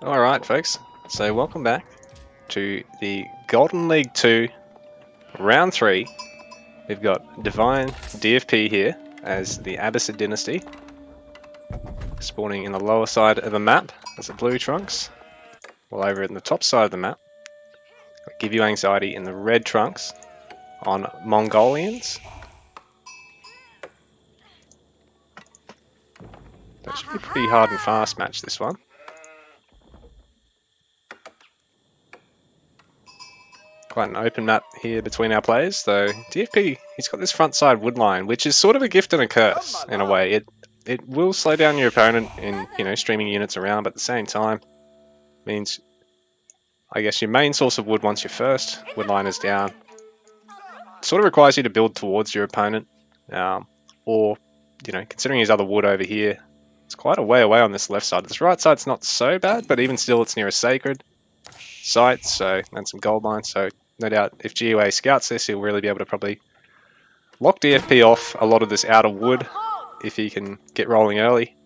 Alright folks, so welcome back to the Golden League 2 Round 3. We've got DivineDFP here as the Abbasid Dynasty, spawning in the lower side of the map as the blue trunks, while over in the top side of the map, GiveUAnxiety in the red trunks on Mongolians. That should be a pretty hard and fast match, this one. Quite an open map here between our players, though DFP, he's got this front side wood line, which is sort of a gift and a curse in a way. It will slow down your opponent in, streaming units around, but at the same time means, I guess, your main source of wood once your first wood line is down sort of requires you to build towards your opponent, or, considering his other wood over here, it's quite a way away on this left side. This right side's not so bad, but even still it's near a sacred site, and some gold mines, so no doubt if GUA scouts this, he'll really be able to probably lock DFP off a lot of this outer wood if he can get rolling early.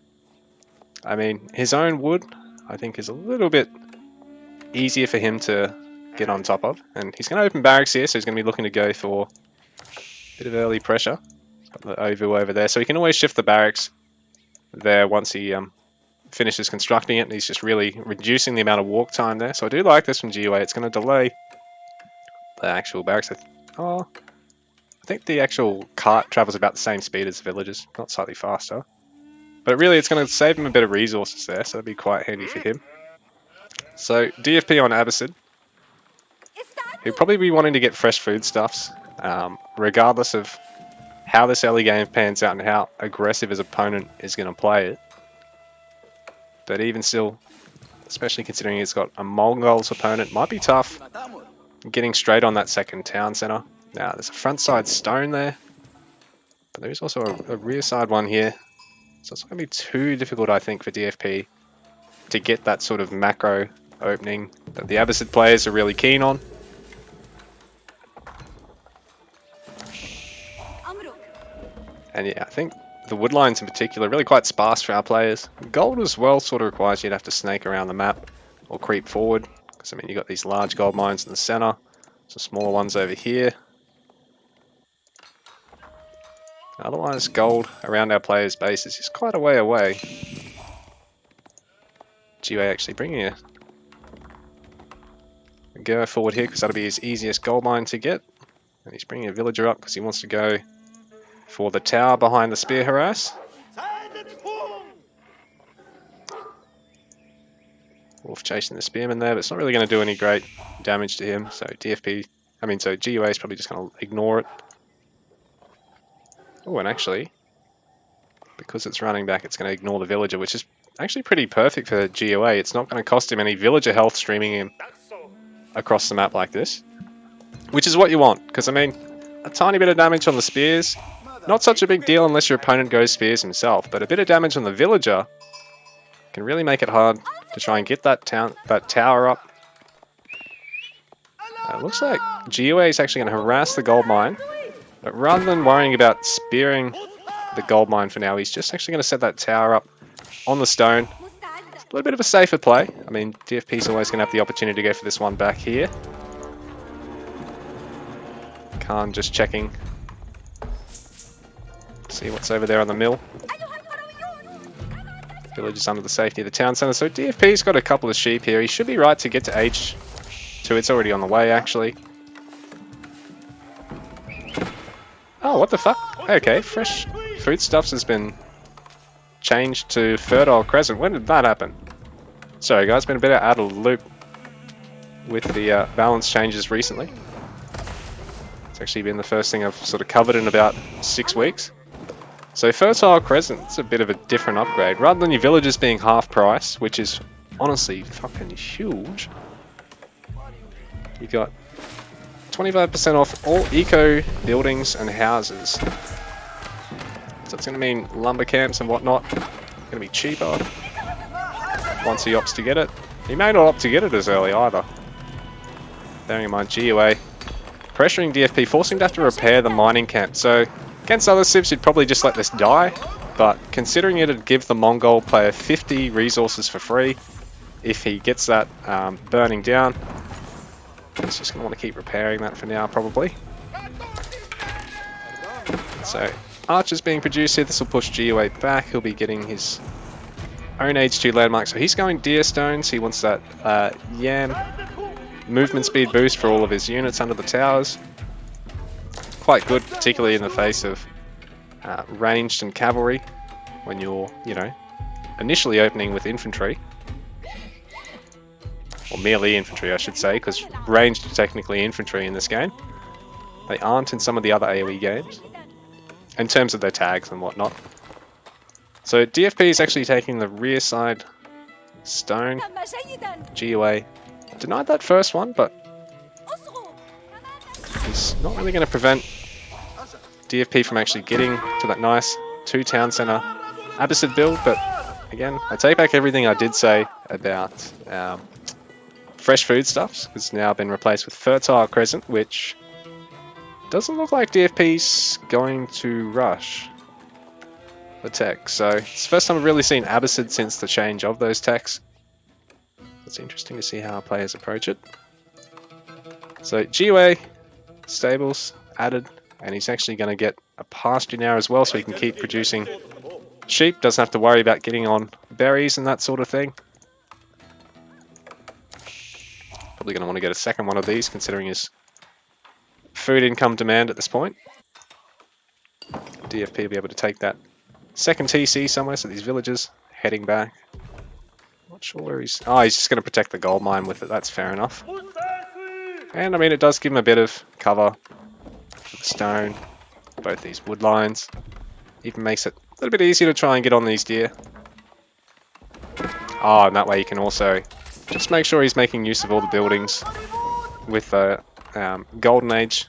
I mean, his own wood, I think, is a little bit easier for him to get on top of. And he's going to open barracks here, so he's going to be looking to go for a bit of early pressure. He's got the OVU over there, so he can always shift the barracks there once he finishes constructing it, and he's just really reducing the amount of walk time there. So I do like this from GUA. It's going to delay the actual barracks. I think the actual cart travels about the same speed as the villagers, not slightly faster. But really, it's going to save him a bit of resources there, so that'd be quite handy for him. So DFP on Abbasid, he'll probably be wanting to get fresh foodstuffs, regardless of how this early game pans out and how aggressive his opponent is going to play it. But even still, especially considering he's got a Mongol's opponent, might be tough getting straight on that second town center. Now, there's a front side stone there, but there's also a rear side one here. So it's not going to be too difficult, I think, for DFP to get that sort of macro opening that the Abbasid players are really keen on. And yeah, I think the wood lines in particular are really quite sparse for our players. Gold as well sort of requires you to have to snake around the map or creep forward. Because, I mean, you've got these large gold mines in the center, some smaller ones over here. Otherwise, gold around our players' bases is quite a way away. GUA actually bringing a go forward here because that'll be his easiest gold mine to get. And he's bringing a villager up because he wants to go for the tower behind the spear harass. Wolf chasing the spearman there, but it's not really going to do any great damage to him. So GUA is probably just going to ignore it. Oh, and actually, because it's running back, it's going to ignore the villager, which is actually pretty perfect for GUA. It's not going to cost him any villager health streaming him across the map like this, which is what you want. Because, I mean, a tiny bit of damage on the spears, not such a big deal unless your opponent goes spears himself, but a bit of damage on the villager can really make it hard to try and get that tower up. It looks like GUA is actually going to harass the gold mine, but rather than worrying about spearing the gold mine for now, he's just actually going to set that tower up on the stone. It's a little bit of a safer play. I mean, DFP's always going to have the opportunity to go for this one back here. Khan just checking. See what's over there on the mill. Village is under the safety of the town center. So DFP's got a couple of sheep here. He should be right to get to H2. It's already on the way, actually. Oh, what the fuck? Okay, fresh foodstuffs has been changed to Fertile Crescent. When did that happen? Sorry guys, been a bit out of the loop with the balance changes recently. It's actually been the first thing I've sort of covered in about 6 weeks. So Fertile Crescent's a bit of a different upgrade. Rather than your villagers being half price, which is honestly fucking huge, you got 25% off all eco buildings and houses. So it's going to mean lumber camps and whatnot going to be cheaper once he opts to get it. He may not opt to get it as early either. Bearing in mind GUA pressuring DFP, forcing him to have to repair the mining camp. So against other civs, you'd probably just let this die, but considering it'd give the Mongol player 50 resources for free, if he gets that burning down, he's just going to want to keep repairing that for now, probably. So, archers being produced here. This will push GiveUA back. He'll be getting his own H2 landmark. So he's going deer stones. He wants that yam movement speed boost for all of his units under the towers. Quite good, particularly in the face of ranged and cavalry, when you're, you know, initially opening with infantry. Or merely infantry, I should say, because ranged are technically infantry in this game. They aren't in some of the other AoE games, in terms of their tags and whatnot. So DFP is actually taking the rear side stone. GiveUA denied that first one, but he's not really going to prevent DFP from actually getting to that nice 2 town center Abbasid build. But again, I take back everything I did say about fresh foodstuffs. It's now been replaced with Fertile Crescent, which doesn't look like DFP's going to rush the tech. So it's the first time I've really seen Abbasid since the change of those techs. It's interesting to see how our players approach it. So GiveUA stables added, and he's actually going to get a pasture now as well, so he can keep producing sheep. Doesn't have to worry about getting on berries and that sort of thing. Probably going to want to get a second one of these, considering his food income demand at this point. DFP will be able to take that second TC somewhere, so these villagers heading back. Not sure where he's... Oh, he's just going to protect the gold mine with it. That's fair enough. And I mean, it does give him a bit of cover for the stone, both these wood lines. Even makes it a little bit easier to try and get on these deer. Oh, and that way you can also just make sure he's making use of all the buildings with the Golden Age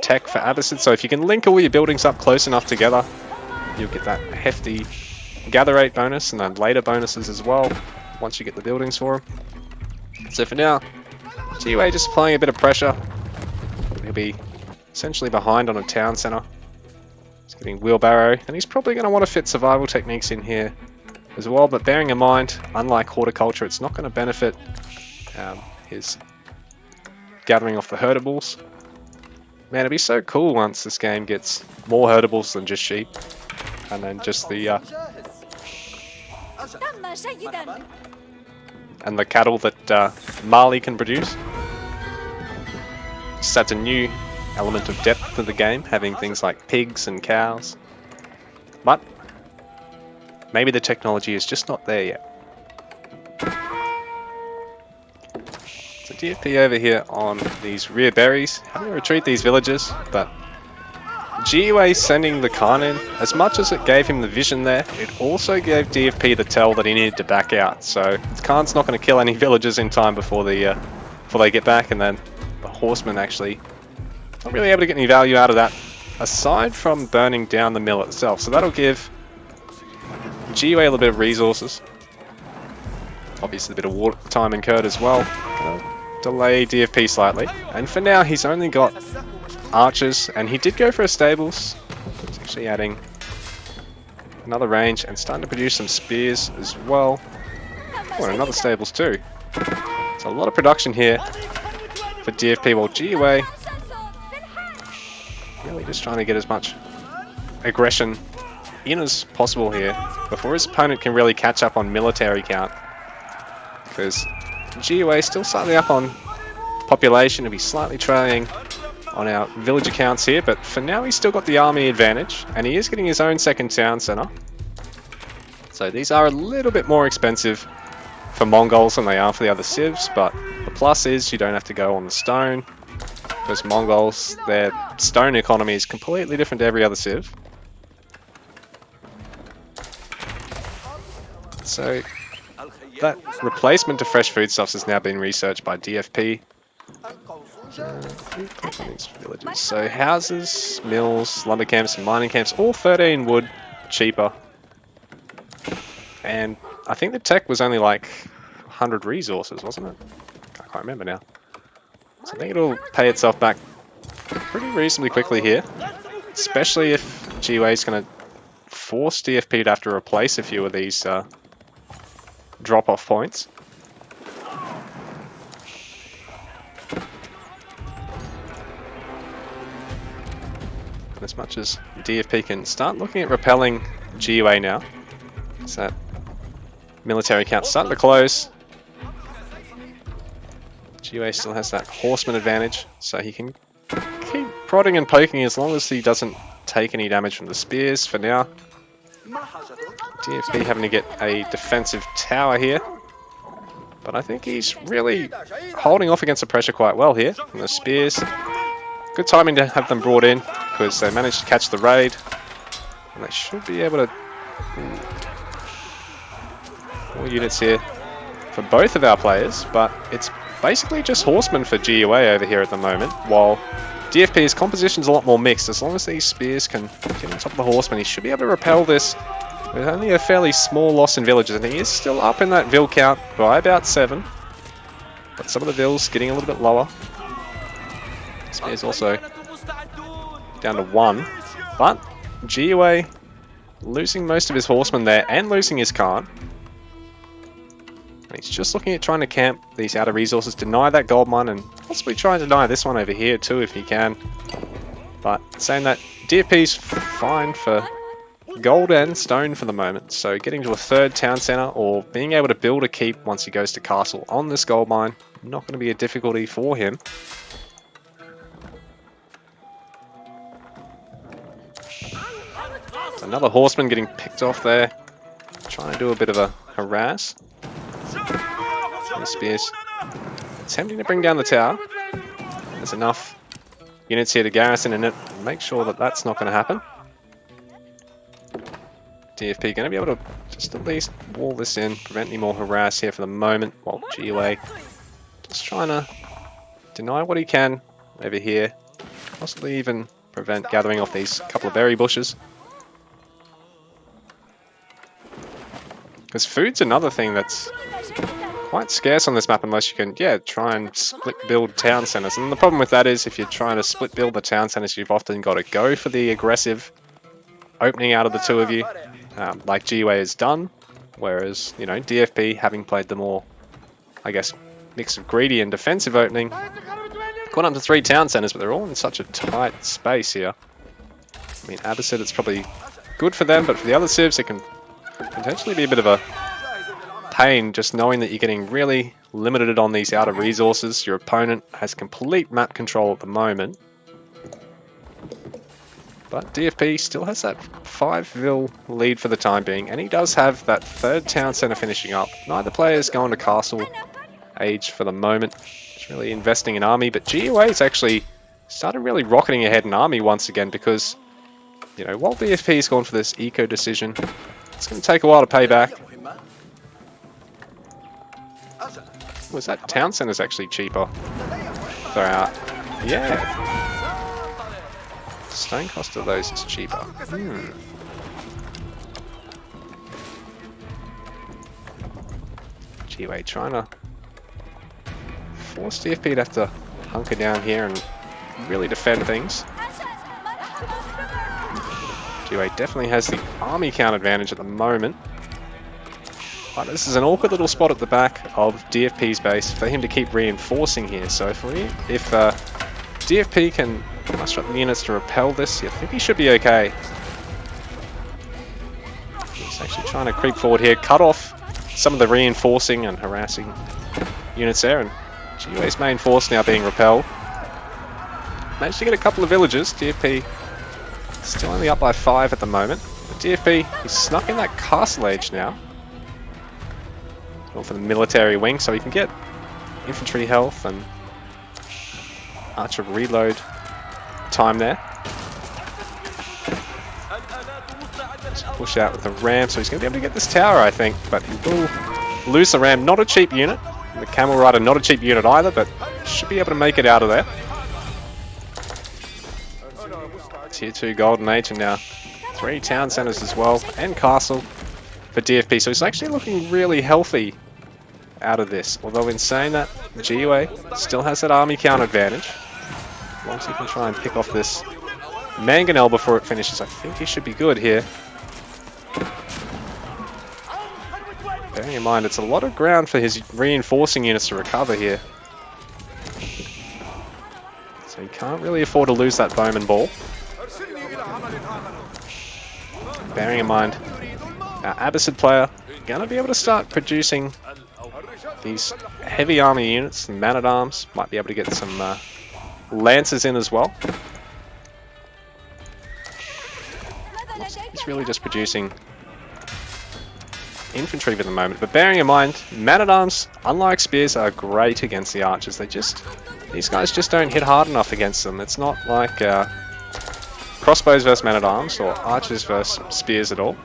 tech for Abbasid. So if you can link all your buildings up close enough together, you'll get that hefty gather rate bonus and then later bonuses as well once you get the buildings for him. So for now, GiveUA just applying a bit of pressure. He'll be essentially behind on a town center. He's getting wheelbarrow, and he's probably going to want to fit survival techniques in here as well, but bearing in mind, unlike horticulture, it's not going to benefit his gathering off the herdables. Man, it'd be so cool once this game gets more herdables than just sheep, and then just the and the cattle that Mali can produce. Just adds a new element of depth to the game, having things like pigs and cows. But maybe the technology is just not there yet. So DFP over here on these rear berries, having to retreat these villagers, but GiveUA sending the Khan in, as much as it gave him the vision there, it also gave DFP the tell that he needed to back out. So the Khan's not going to kill any villagers in time before they get back, and then the horsemen actually not really able to get any value out of that, aside from burning down the mill itself. So that'll give GiveUA a little bit of resources. Obviously a bit of water time incurred as well. Gonna delay DFP slightly. And for now he's only got archers, and he did go for a stables. He's actually adding another range and starting to produce some spears as well. Oh, and another stables too. So a lot of production here for DFP, while GiveUA really just trying to get as much aggression in as possible here before his opponent can really catch up on military count, because GiveUA is still slightly up on population. He'll be slightly trailing on our village accounts here, but for now he's still got the army advantage, and he is getting his own second town center. So these are a little bit more expensive for Mongols than they are for the other civs, but the plus is you don't have to go on the stone. Because Mongols, their stone economy is completely different to every other civ. So that replacement to fresh foodstuffs has now been researched by DFP. These villages. So houses, mills, lumber camps, and mining camps, all 13 wood, cheaper. And I think the tech was only like 100 resources, wasn't it? I can't remember now. So I think it'll pay itself back pretty reasonably quickly here, especially if GiveUA is going to force DFP to have to replace a few of these drop-off points. As much as DFP can start looking at repelling GiveUA now. So that military count starting to close. GiveUA still has that horseman advantage, so he can keep prodding and poking as long as he doesn't take any damage from the spears for now. DFP having to get a defensive tower here. But I think he's really holding off against the pressure quite well here. And the spears, good timing to have them brought in because they managed to catch the raid. And they should be able to... More units here for both of our players, but it's basically just horsemen for GiveUA over here at the moment, while DFP's composition's a lot more mixed. As long as these spears can get on top of the horsemen, he should be able to repel this with only a fairly small loss in villages, and he is still up in that vill count by about 7. But some of the vills getting a little bit lower. Spears also down to 1. But GiveUA losing most of his horsemen there and losing his Khan. And he's just looking at trying to camp these outer resources, deny that gold mine, and possibly try and deny this one over here too if he can. But saying that, DFP's fine for gold and stone for the moment, so getting to a 3rd town centre or being able to build a keep once he goes to castle on this gold mine, not going to be a difficulty for him. Another horseman getting picked off there, trying to do a bit of a harass. These spears attempting to bring down the tower. There's enough units here to garrison in it, make sure that that's not going to happen. DFP going to be able to just at least wall this in, prevent any more harass here for the moment, while GiveUA just trying to deny what he can over here, possibly even prevent gathering off these couple of berry bushes. Because food's another thing that's quite scarce on this map unless you can, try and split build town centers. And the problem with that is if you're trying to split build the town centers, you've often got to go for the aggressive opening out of the two of you, like GiveUA has done. Whereas, you know, DFP, having played the more, I guess, mix of greedy and defensive opening, gone up to 3 town centers, but they're all in such a tight space here. I mean, Abbasid, it's probably good for them, but for the other civs, it can potentially be a bit of a pain just knowing that you're getting really limited on these outer resources. Your opponent has complete map control at the moment. But DFP still has that 5 vill lead for the time being, and he does have that 3rd town centre finishing up. Neither player is going to castle age for the moment. It's really investing in army, but GiveUA has actually started really rocketing ahead in army once again because, you know, while DFP's gone for this eco decision, it's going to take a while to pay back. Was that town centre's actually cheaper? Yeah. Stone cost of those is cheaper. GiveUA trying to force DFP to have to hunker down here and really defend things. GiveUA definitely has the army count advantage at the moment. But this is an awkward little spot at the back of DFP's base for him to keep reinforcing here. So if DFP can muster up the units to repel this, I think he should be okay. He's actually trying to creep forward here, cut off some of the reinforcing and harassing units there, and GiveUA's main force now being repelled. Managed to get a couple of villages. DFP still only up by 5 at the moment. But DFP, he's snuck in that castle age now. Going for the military wing so he can get infantry health and archer reload time there. Just push out with the ram, so he's going to be able to get this tower, I think, but he will lose the ram. Not a cheap unit. The camel rider, not a cheap unit either, but should be able to make it out of there. Tier 2 golden age, and now 3 town centers as well, and castle for DFP. So he's actually looking really healthy out of this. Although in saying that, GiveUA still has that army count advantage. As long as he can try and pick off this mangonel before it finishes, I think he should be good here. Very Bearing in mind, it's a lot of ground for his reinforcing units to recover here. So he can't really afford to lose that bowman ball. Bearing in mind, our Abbasid player going to be able to start producing these heavy army units, and man-at-arms. Might be able to get some lancers in as well. He's really just producing infantry for the moment, but bearing in mind, man-at-arms, unlike spears, are great against the archers. These guys just don't hit hard enough against them. It's not like crossbows versus man-at-arms or archers versus spears at all.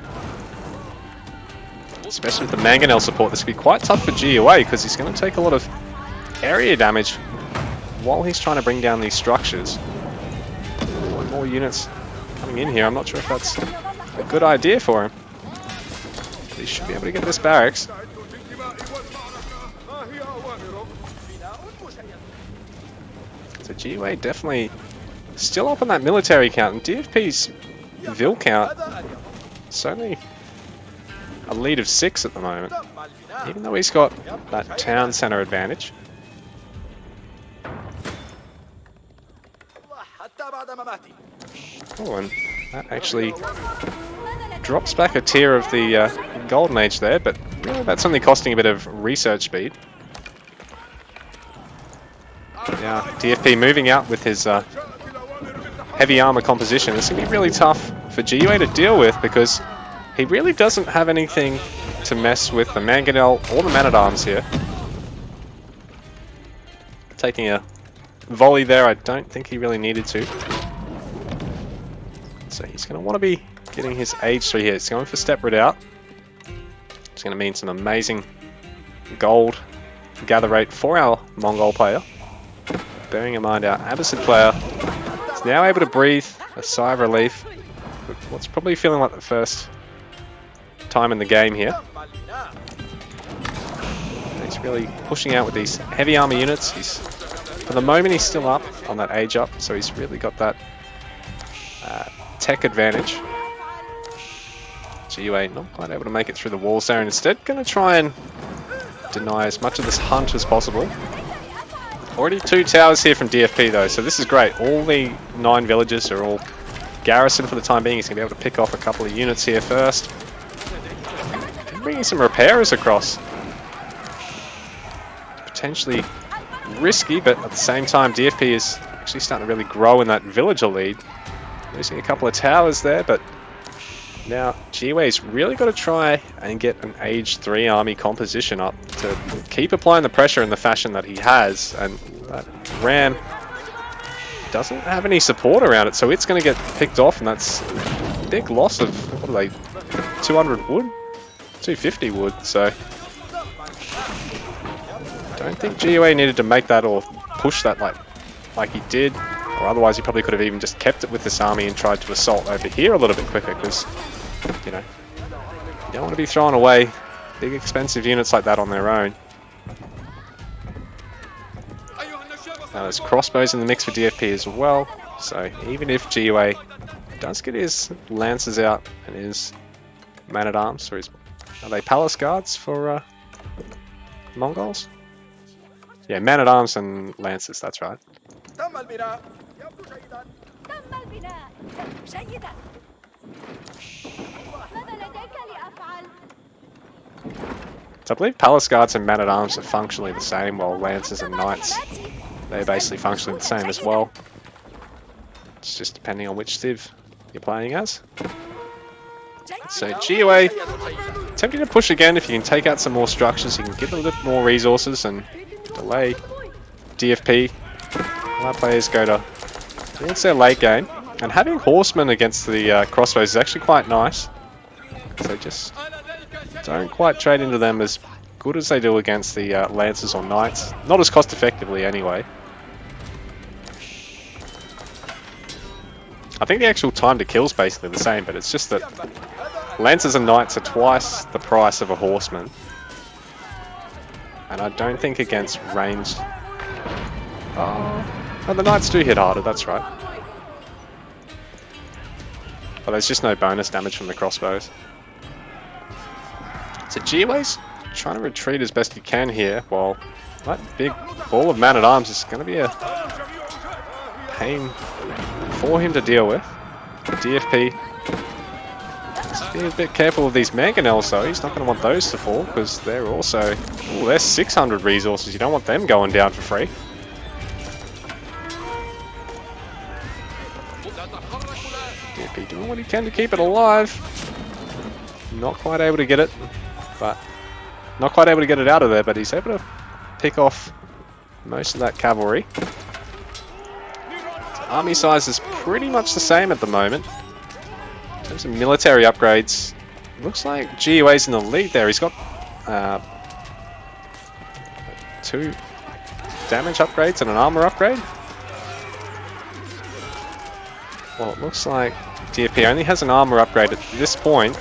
Especially with the mangonel support, this could be quite tough for GiveUA because he's going to take a lot of area damage while he's trying to bring down these structures. More units coming in here. I'm not sure if that's a good idea for him. He should be able to get this barracks. So GiveUA definitely still up on that military count, and DFP's Vil count is only a lead of 6 at the moment, even though he's got that town centre advantage. Oh, and that actually drops back a tier of the Golden Age there, but really that's only costing a bit of research speed. Now DFP moving out with his heavy armor composition. This is going to be really tough for GiveUA to deal with because he really doesn't have anything to mess with the mangonel or the man-at-arms here. Taking a volley there, I don't think he really needed to. So he's going to want to be getting his age 3 here. He's going for step redoubt. It's going to mean some amazing gold gather rate for our Mongol player. Bearing in mind our Abbasid player is now able to breathe a sigh of relief. What's probably feeling like the first time in the game here. He's really pushing out with these heavy armor units. For the moment he's still up on that age up, so he's really got that tech advantage. GiveUA not quite able to make it through the walls there, and instead going to try and deny as much of this hunt as possible. Already 2 towers here from DFP though, so this is great. All the 9 villages are all garrisoned for the time being. He's going to be able to pick off a couple of units here first. Bringing some repairers across. Potentially risky, but at the same time DFP is actually starting to really grow in that villager lead. Losing a couple of towers there, but now GiveUA's really got to try and get an age 3 army composition up to keep applying the pressure in the fashion that he has, and that ram doesn't have any support around it, so it's going to get picked off, and that's a big loss of, what are they, 200 wood? 250 wood, so I don't think GiveUA needed to make that or push that like he did, or otherwise he probably could have even just kept it with this army and tried to assault over here a little bit quicker, because, you know, you don't want to be throwing away big expensive units like that on their own. Now there's crossbows in the mix for DFP as well, so even if GiveUA does get his lancers out and his man-at-arms, or his, are they palace guards for Mongols? Yeah, man-at-arms and lancers, that's right. So I believe palace guards and man-at-arms are functionally the same, while lancers and knights, they're basically functionally the same as well. It's just depending on which civ you're playing as. So GiveUA attempting to push again. If you can take out some more structures, you can get a little bit more resources and delay DFP. Our players go towards their late game, and having horsemen against the crossbows is actually quite nice. So just don't quite trade into them as good as they do against the lancers or knights. Not as cost effectively anyway. I think the actual time to kill is basically the same, but it's just that lancers and knights are twice the price of a horseman. And I don't think against ranged... Oh, the knights do hit harder, that's right. But there's just no bonus damage from the crossbows. So GiveUA's trying to retreat as best he can here, while that big ball of man-at-arms is going to be a pain for him to deal with. DFP, just be a bit careful of these mangonels though. He's not going to want those to fall because they're also, ooh, they're 600 resources. You don't want them going down for free. DFP doing what he can to keep it alive. Not quite able to get it, but not quite able to get it out of there, but he's able to pick off most of that cavalry. Army size is pretty much the same at the moment. In terms of military upgrades, looks like GiveUA's in the lead there. He's got 2 damage upgrades and an armor upgrade. Well, it looks like DFP only has an armor upgrade at this point.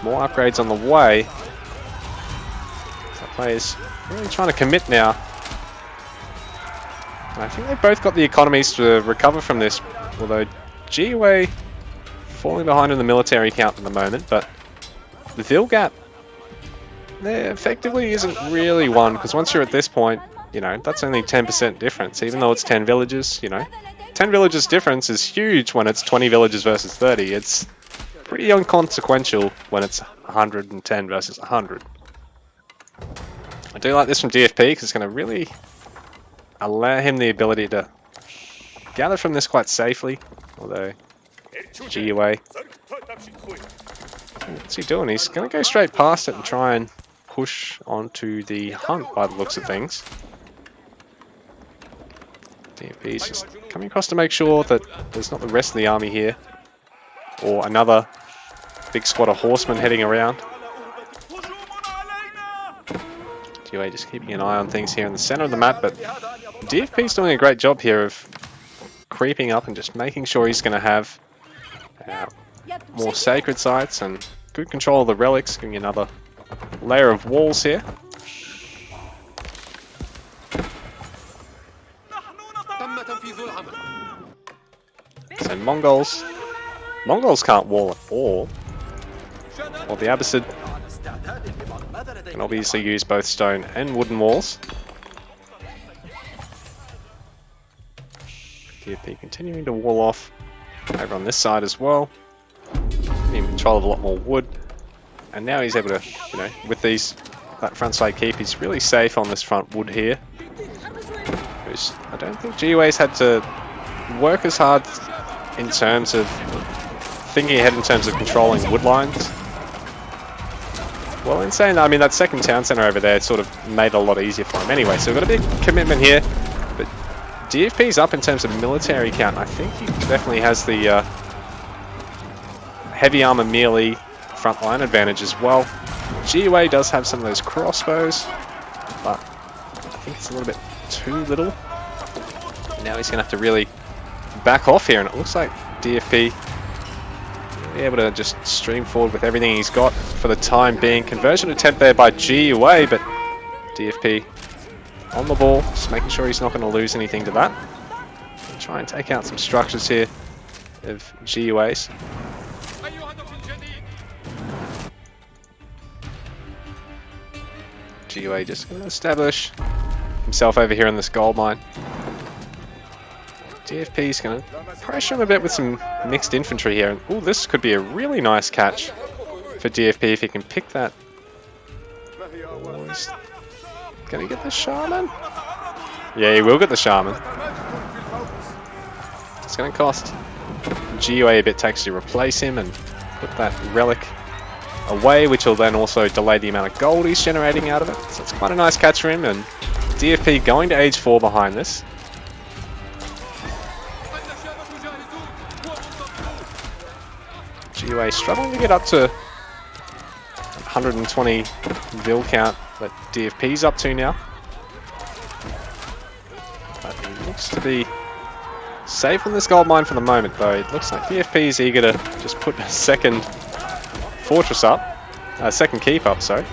More upgrades on the way. That player's really trying to commit now. And I think they've both got the economies to recover from this, although GiveUA falling behind in the military count at the moment, but the Vil gap there effectively isn't really one, because once you're at this point, you know, that's only 10% difference, even though it's 10 villages, you know. 10 villages difference is huge when it's 20 villages versus 30. It's pretty inconsequential when it's 110 versus 100. I do like this from DFP because it's going to really allow him the ability to gather from this quite safely, although GiveUA, what's he doing? He's going to go straight past it and try and push onto the hunt by the looks of things. DFP's just coming across to make sure that there's not the rest of the army here, or another big squad of horsemen heading around. GiveUA just keeping an eye on things here in the center of the map, but DFP's doing a great job here of creeping up and just making sure he's going to have more sacred sites and good control of the relics, giving another layer of walls here. So Mongols can't wall at all. Well, the Abbasid can obviously use both stone and wooden walls. DFP continuing to wall off over on this side as well. In control of a lot more wood. And now he's able to, you know, with that front side keep, he's really safe on this front wood here. I don't think GiveUA's had to work as hard in terms of thinking ahead in terms of controlling wood lines. Well, in saying that, I mean, that second town center over there sort of made it a lot easier for him anyway. So we've got a big commitment here, but DFP's up in terms of military count. I think he definitely has the heavy armor melee frontline advantage as well. GiveUA does have some of those crossbows, but I think it's a little bit too little. Now he's going to have to really back off here, and it looks like DFP will be able to just stream forward with everything he's got for the time being. Conversion attempt there by GiveUA, but DFP on the ball, just making sure he's not going to lose anything to that. Try and take out some structures here of GiveUA's. GiveUA just going to establish himself over here in this gold mine. DFP's going to pressure him a bit with some mixed infantry here. Oh, this could be a really nice catch for DFP if he can pick that. Oh, he's going to get the shaman? Yeah, he will get the shaman. It's going to cost GiveUA a bit to actually replace him and put that relic away, which will then also delay the amount of gold he's generating out of it. So it's quite a nice catch for him, and DFP going to age 4 behind this. GiveUA struggling to get up to 120 Vil count that DFP's up to now. But he looks to be safe in this gold mine for the moment, though. It looks like DFP is eager to just put a second fortress up, second keep up, sorry.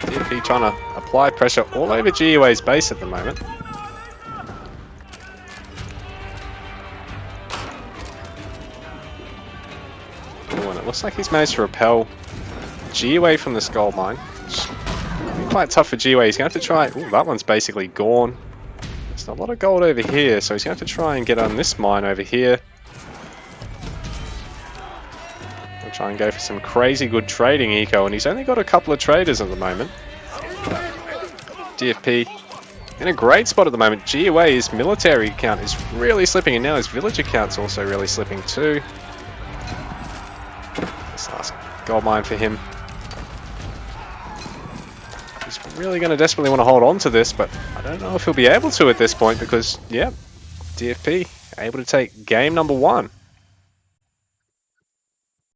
DFP trying to apply pressure all over GiveUA's base at the moment. looks like he's managed to repel GiveUAnxiety from this gold mine. Quite tough for GiveUAnxiety. He's going to have to try... Ooh, that one's basically gone. There's not a lot of gold over here, so he's going to have to try and get on this mine over here. We'll try and go for some crazy good trading eco, and he's only got a couple of traders at the moment. DFP in a great spot at the moment. GiveUAnxiety's military account is really slipping, and now his village account's also really slipping too. This last gold mine for him. He's really going to desperately want to hold on to this, but I don't know if he'll be able to at this point because, yeah, DFP able to take game number 1.